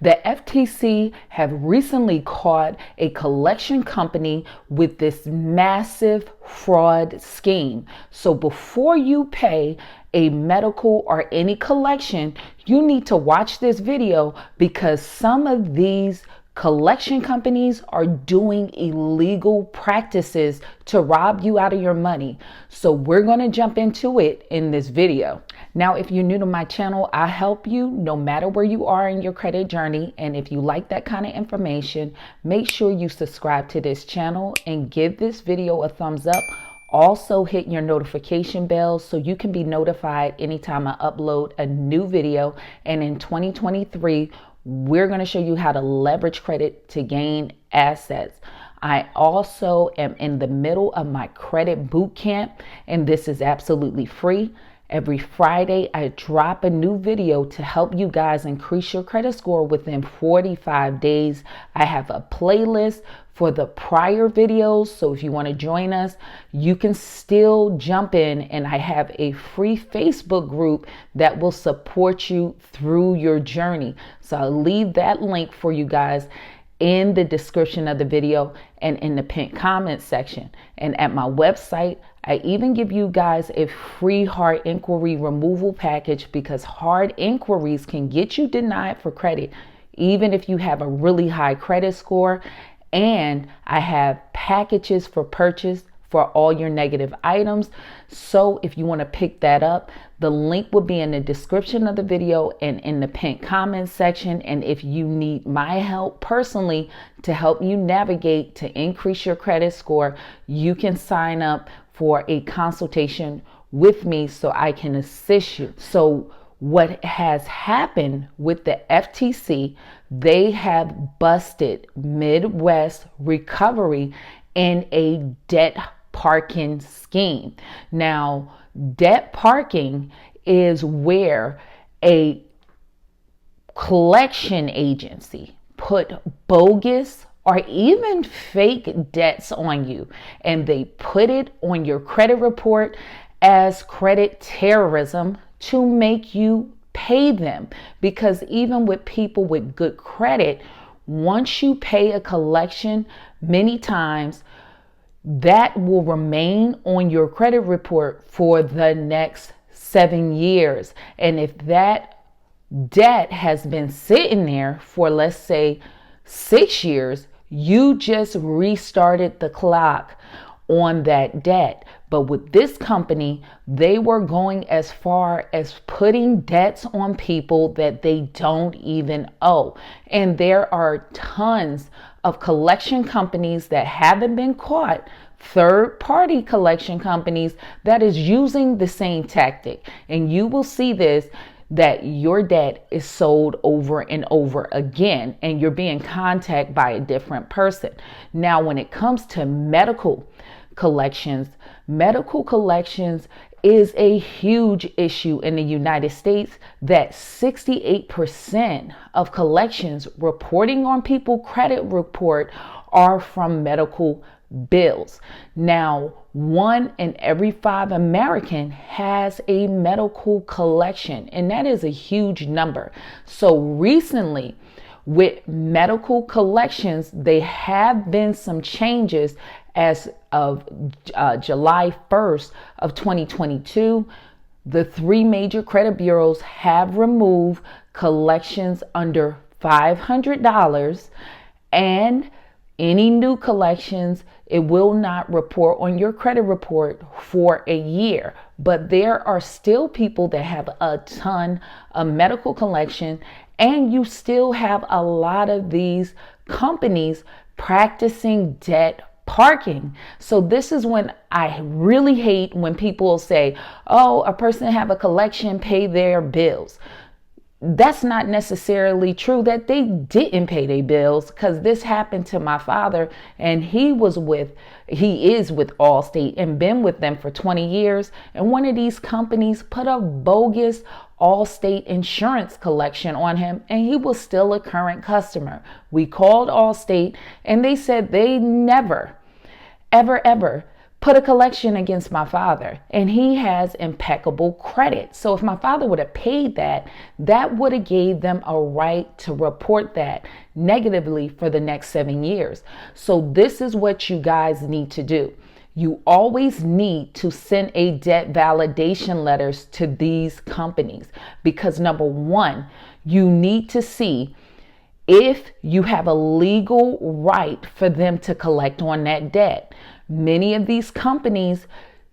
The FTC have recently caught a collection company with this massive fraud scheme. So before you pay a medical or any collection, you need to watch this video because some of these collection companies are doing illegal practices to rob you out of your money. So we're going to jump into it in this video. Now, if you're new to my channel, I help you no matter where you are in your credit journey. And if you like that kind of information, make sure you subscribe to this channel and give this video a thumbs up. Also hit your notification bell so you can be notified anytime I upload a new video. And in 2023, we're going to show you how to leverage credit to gain assets. I also am in the middle of my credit boot camp, and this is absolutely free. Every Friday, I drop a new video to help you guys increase your credit score within 45 days. I have a playlist for the prior videos, so if you want to join us, you can still jump in, and I have a free Facebook group that will support you through your journey. So I'll leave that link for you guys in the description of the video and in the pinned comment section. And at my website, I even give you guys a free hard inquiry removal package because hard inquiries can get you denied for credit, even if you have a really high credit score. And I have packages for purchase for all your negative items. So if you want to pick that up, the link will be in the description of the video and in the pinned comment section. And if you need my help personally to help you navigate to increase your credit score, you can sign up for a consultation with me so I can assist you. So what has happened with the FTC, they have busted Midwest Recovery in a debt parking scheme. Now, debt parking is where a collection agency put bogus or even fake debts on you, and they put it on your credit report as credit terrorism to make you pay them. Because even with people with good credit, once you pay a collection, many times that will remain on your credit report for the next 7 years. And if that debt has been sitting there for, let's say, 6 years, you just restarted the clock on that debt. But with this company, they were going as far as putting debts on people that they don't even owe. And there are tons of collection companies that haven't been caught, third-party collection companies that is using the same tactic. And you will see this, that your debt is sold over and over again, and you're being contacted by a different person. Now, when it comes to medical collections is a huge issue in the United States, that 68% of collections reporting on people credit report are from medical bills. Now, 1 in every 5 American has a medical collection, and that is a huge number. So recently, with medical collections, there have been some changes as of July 1st of 2022. The 3 major credit bureaus have removed collections under $500, and any new collections, it will not report on your credit report for a year. But there are still people that have a ton of medical collection, and you still have a lot of these companies practicing debt parking. So this is when I really hate when people say, oh, a person have a collection, pay their bills. That's not necessarily true, that they didn't pay their bills, because this happened to my father, and he is with Allstate and been with them for 20 years. And one of these companies put a bogus Allstate insurance collection on him, and he was still a current customer. We called Allstate, and they said they never, ever put a collection against my father, and he has impeccable credit. So if my father would have paid that, that would have gave them a right to report that negatively for the next 7 years. So this is what you guys need to do. You always need to send a debt validation letters to these companies because number one, you need to see if you have a legal right for them to collect on that debt. Many of these companies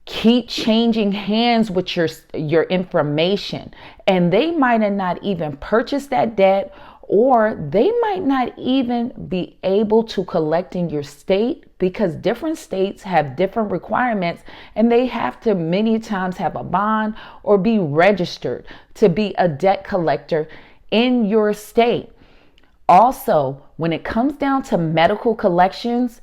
keep changing hands with your information, and they might have not even purchased that debt, or they might not even be able to collect in your state because different states have different requirements, and they have to many times have a bond or be registered to be a debt collector in your state. Also, when it comes down to medical collections,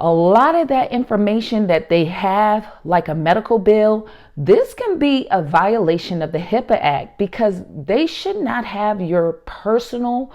a lot of that information that they have, like a medical bill, this can be a violation of the HIPAA Act because they should not have your personal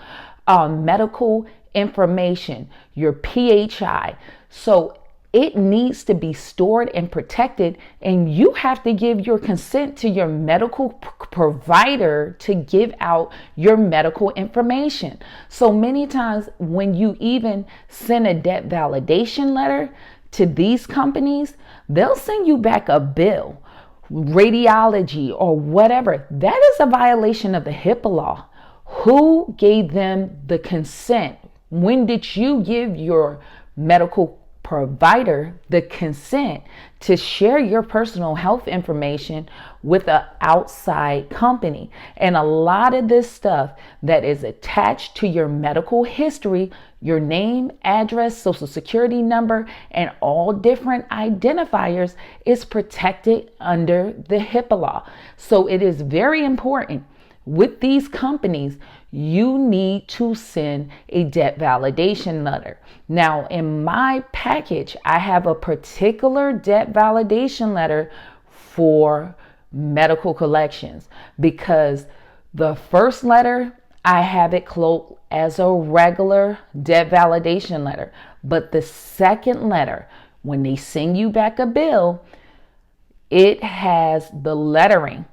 medical information, your PHI. So it needs to be stored and protected, and you have to give your consent to your medical provider to give out your medical information. So many times when you even send a debt validation letter to these companies, they'll send you back a bill, radiology or whatever. That is a violation of the HIPAA law. Who gave them the consent? When did you give your medical provider the consent to share your personal health information with an outside company? And a lot of this stuff that is attached to your medical history, your name, address, social security number, and all different identifiers is protected under the HIPAA law. So it is very important with these companies, you need to send a debt validation letter. Now, in my package, I have a particular debt validation letter for medical collections because the first letter, I have it cloaked as a regular debt validation letter. But the second letter, when they send you back a bill, it has the lettering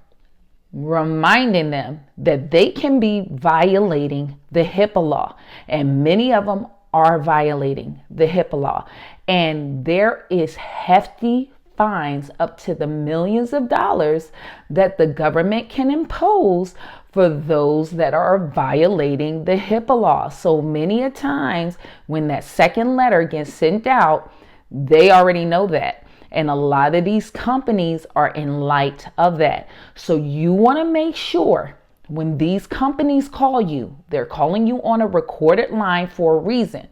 reminding them that they can be violating the HIPAA law. And many of them are violating the HIPAA law. And there is hefty fines up to the millions of dollars that the government can impose for those that are violating the HIPAA law. So many a times when that second letter gets sent out, they already know that. And a lot of these companies are in light of that. So you want to make sure when these companies call you, they're calling you on a recorded line for a reason.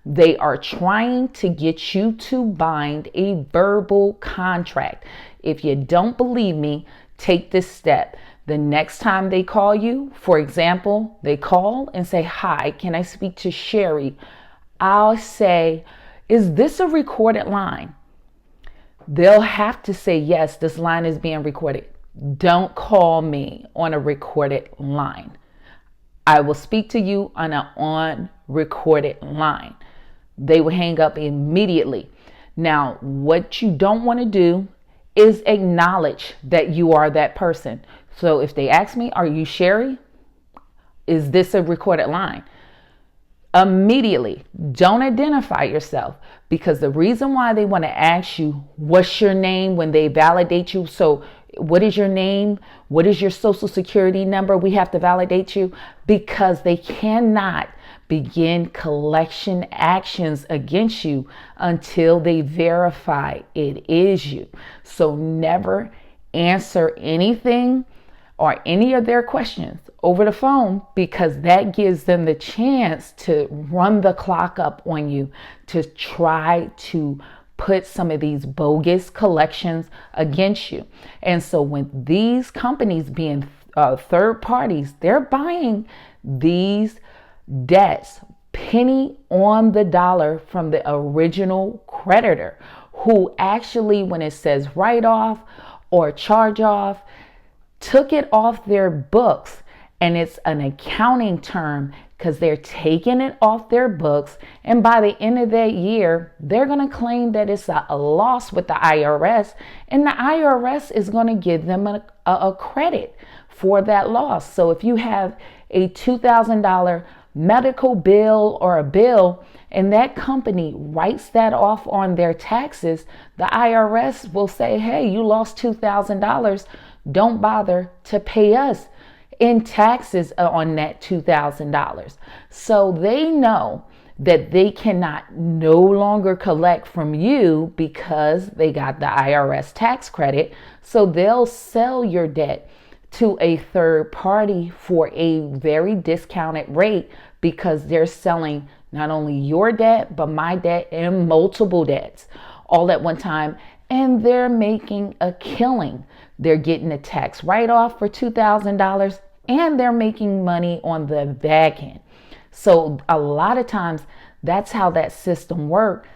They are trying to get you to bind a verbal contract. If you don't believe me, take this step. The next time they call you, for example, they call and say, "Hi, can I speak to Sherry?" I'll say, "Is this a recorded line?" They'll have to say, "Yes, this line is being recorded." Don't call me on a recorded line. I will speak to you on an unrecorded line. They will hang up immediately. Now, what you don't want to do is acknowledge that you are that person. So if they ask me, "Are you Sherry? Is this a recorded line?" Immediately, don't identify yourself, because the reason why they want to ask you, "What's your name?" when they validate you. So what is your name? What is your social security number? We have to validate you because they cannot begin collection actions against you until they verify it is you. So never answer anything or any of their questions over the phone, because that gives them the chance to run the clock up on you to try to put some of these bogus collections against you. And so when these companies being third parties, they're buying these debts penny on the dollar from the original creditor, who actually, when it says write off or charge off, took it off their books And it's an accounting term because they're taking it off their books. And by the end of that year, they're going to claim that it's a loss with the IRS. And the IRS is going to give them a credit for that loss. So if you have a $2,000 medical bill or a bill, and that company writes that off on their taxes, the IRS will say, hey, you lost $2,000. Don't bother to pay us in taxes on that $2,000. So they know that they cannot no longer collect from you because they got the IRS tax credit. So they'll sell your debt to a third party for a very discounted rate because they're selling not only your debt, but my debt and multiple debts all at one time. And they're making a killing. They're getting a tax write-off for $2,000 and they're making money on the back end. So a lot of times that's how that system works.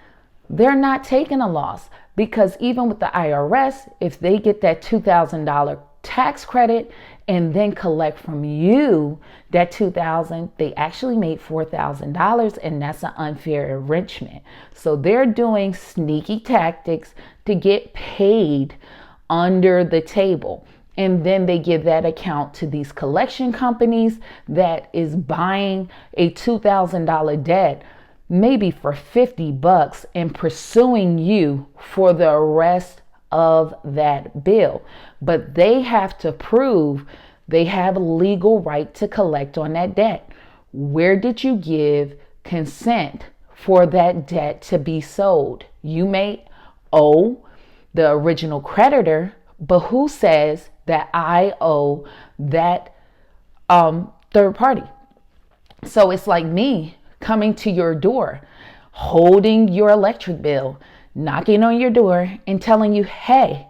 They're not taking a loss because even with the IRS, if they get that $2,000 tax credit and then collect from you that $2,000, they actually made $4,000, and that's an unfair enrichment. So they're doing sneaky tactics to get paid under the table. And then they give that account to these collection companies that is buying a $2,000 debt maybe for $50 and pursuing you for the rest of that bill. But they have to prove they have a legal right to collect on that debt. Where did you give consent for that debt to be sold? You may owe the original creditor, but who says that I owe that third party? So it's like me coming to your door, holding your electric bill, knocking on your door and telling you, hey,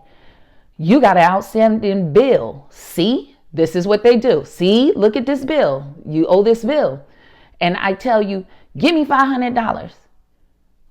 you got an outstanding bill. See, this is what they do. See, look at this bill. You owe this bill. And I tell you, give me $500.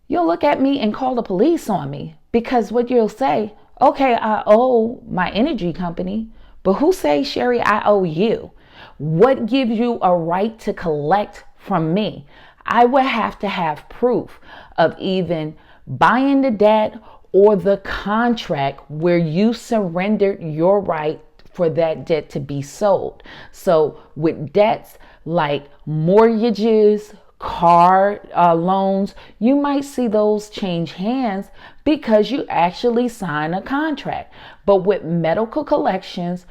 You'll look at me and call the police on me because what you'll say, okay, I owe my energy company, but who say, Sherry, I owe you? What gives you a right to collect from me? I would have to have proof of even buying the debt or the contract where you surrendered your right for that debt to be sold. So with debts like mortgages, car loans, you might see those change hands because you actually sign a contract. But with medical collections,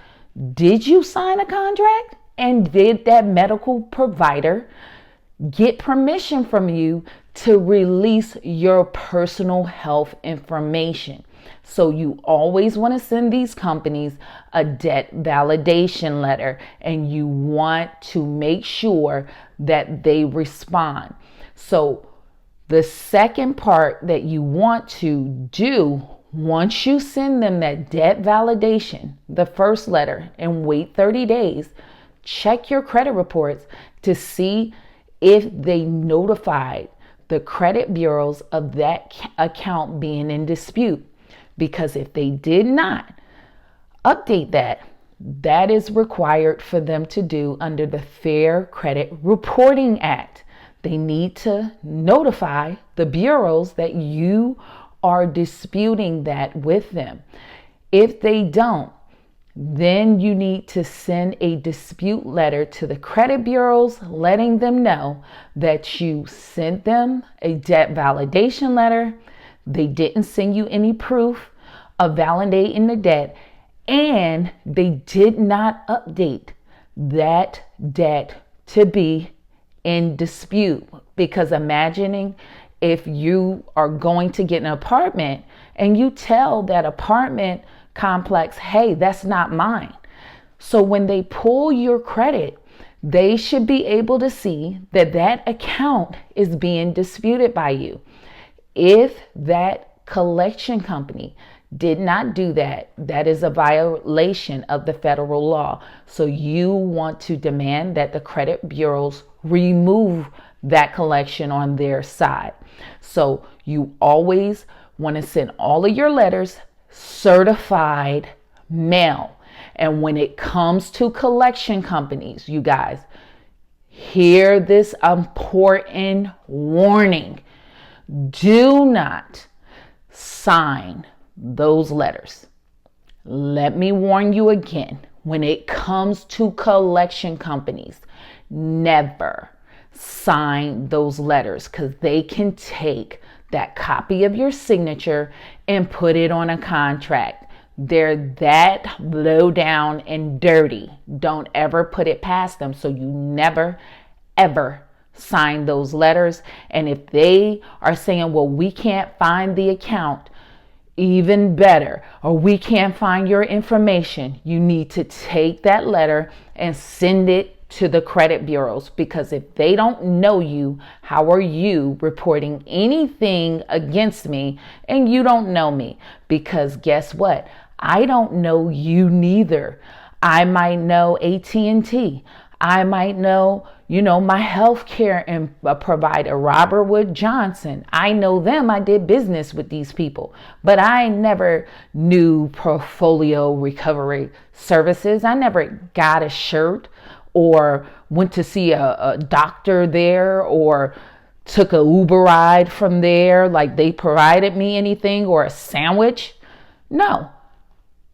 did you sign a contract? And did that medical provider get permission from you to release your personal health information? So you always want to send these companies a debt validation letter, and you want to make sure that they respond. So the second part that you want to do once you send them that debt validation, the first letter, and wait 30 days, check your credit reports to see if they notified the credit bureaus of that account being in dispute. Because if they did not update that, that is required for them to do under the Fair Credit Reporting Act. They need to notify the bureaus that you are disputing that with them. If they don't, then you need to send a dispute letter to the credit bureaus, letting them know that you sent them a debt validation letter. They didn't send you any proof of validating the debt, and they did not update that debt to be in dispute. Because imagining if you are going to get an apartment and you tell that apartment complex, hey, that's not mine. So when they pull your credit, they should be able to see that that account is being disputed by you. If that collection company did not do that, that is a violation of the federal law. So you want to demand that the credit bureaus remove that collection on their side. So you always want to send all of your letters certified mail. And when it comes to collection companies, you guys, hear this important warning. Do not sign those letters. Let me warn you again. When it comes to collection companies, never sign those letters, because they can take that copy of your signature and put it on a contract. They're that low down and dirty. Don't ever put it past them. So you never, ever sign those letters. And if they are saying, well, we can't find the account, even better, or we can't find your information, you need to take that letter and send it to the credit bureaus, because if they don't know you, how are you reporting anything against me and you don't know me? Because guess what? I don't know you neither. I might know AT&T. I might know, my healthcare and provider, Robert Wood Johnson. I know them. I did business with these people, but I never knew Portfolio Recovery Services. I never got a shirt or went to see a doctor there or took a Uber ride from there. Like they provided me anything or a sandwich. No,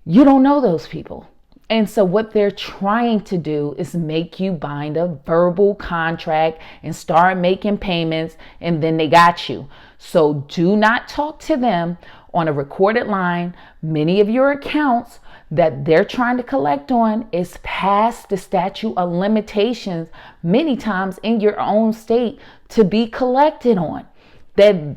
you don't know those people. And so what they're trying to do is make you bind a verbal contract and start making payments, and then they got you. So do not talk to them on a recorded line. Many of your accounts that they're trying to collect on is past the statute of limitations, many times in your own state, to be collected on. That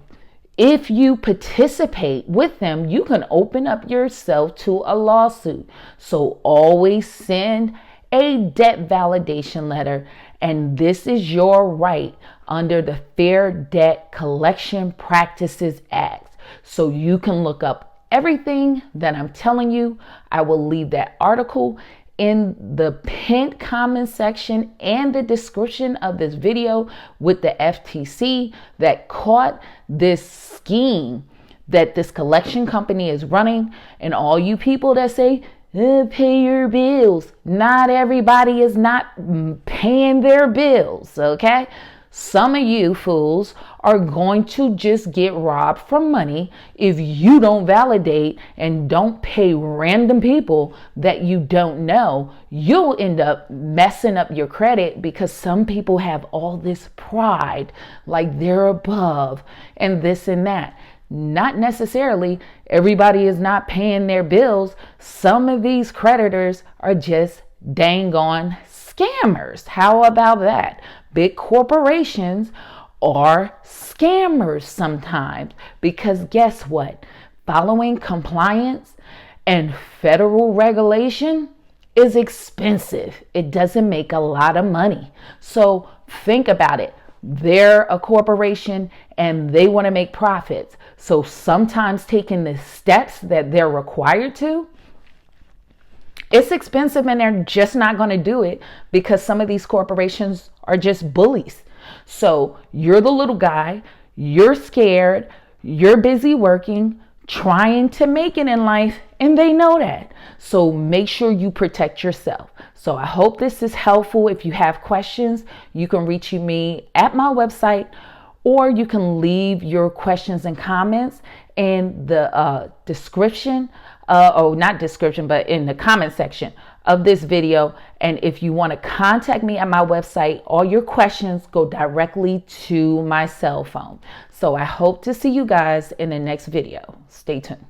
if you participate with them, you can open up yourself to a lawsuit. So always send a debt validation letter. And this is your right under the Fair Debt Collection Practices Act. So you can look up everything that I'm telling you. I will leave that article in the pinned comment section and the description of this video with the FTC that caught this scheme that this collection company is running. And all you people that say, pay your bills. Not everybody is not paying their bills, okay? Some of you fools are going to just get robbed from money if you don't validate and don't pay random people that you don't know. You'll end up messing up your credit because some people have all this pride, like they're above and this and that. Not necessarily. Everybody is not paying their bills. Some of these creditors are just dang on scammers. How about that? Big corporations are scammers sometimes, because guess what? Following compliance and federal regulation is expensive. It doesn't make a lot of money. So think about it. They're a corporation and they want to make profits. So sometimes taking the steps that they're required to, it's expensive, and they're just not going to do it because some of these corporations are just bullies. So you're the little guy, you're scared, you're busy working, trying to make it in life, and they know that. So make sure you protect yourself. So I hope this is helpful. If you have questions, you can reach me at my website, or you can leave your questions and comments in the description, not description, but in the comment section of this video. And if you want to contact me at my website, all your questions go directly to my cell phone. So I hope to see you guys in the next video. Stay tuned.